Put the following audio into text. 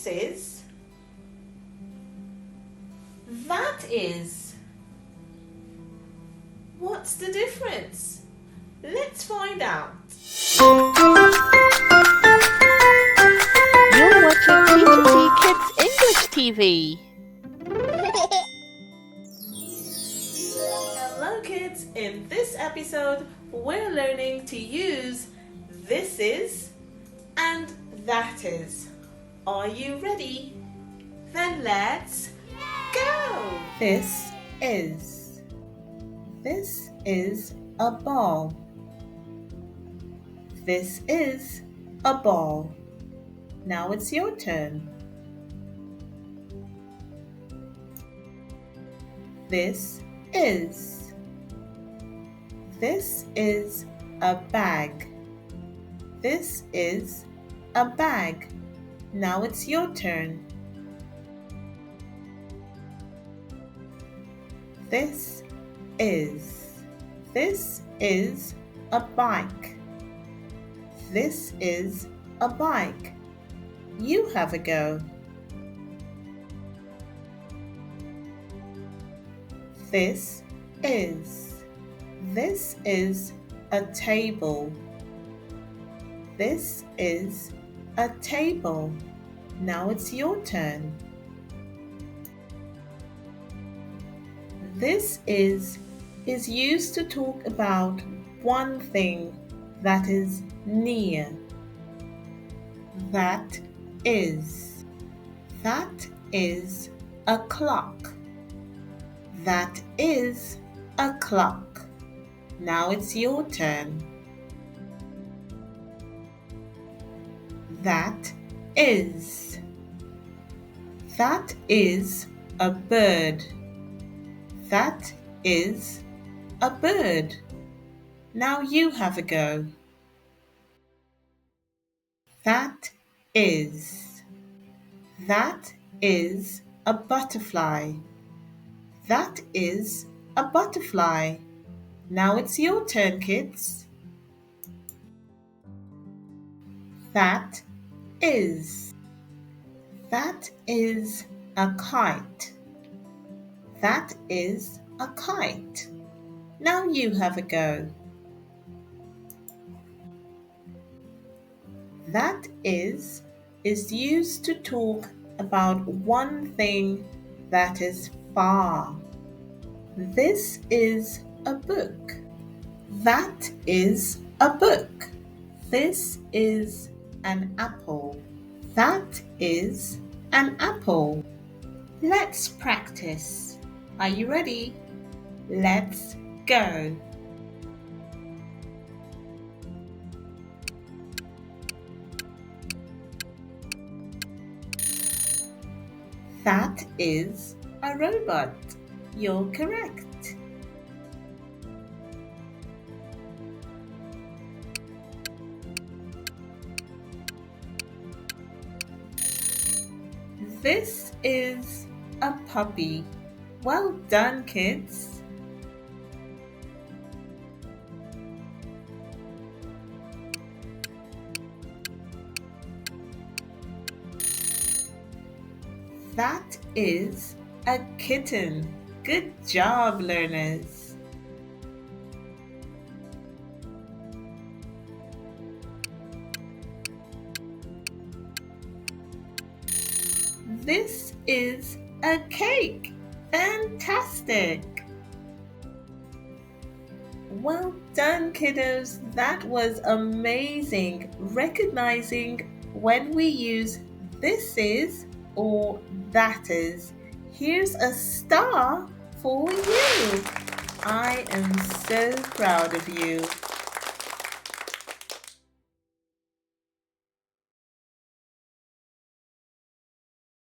This is. That is. What's the difference? Let's find out. You're watching Teacher T Kids English TV. Hello kids, in this episode we're learning to use this is and that is. Are you ready? Then let's go! This is a ball. This is a ball. Now it's your turn. This is a bag. This is a bag. Now it's your turn. This is a bike. This is a bike. You have a go. This is a table. This is a table. Now it's your turn. This is used to talk about one thing that is near. That is a clock. That is a clock. Now it's your turn. That is a bird. That is a bird. Now you have a go. That is a butterfly. That is a butterfly. Now it's your turn, kids. That is a kite. That is a kite. Now you have a go. That is used to talk about one thing that is far. This is a book. That is a book. This is an apple. That is an apple. Let's practice. Are you ready? Let's go. That is a robot. You're correct. This is a puppy. Well done, kids. That is a kitten. Good job, learners. This is a cake. Fantastic. Well done, kiddos. That was amazing. Recognizing when we use this is or that is. Here's a star for you. I am so proud of you.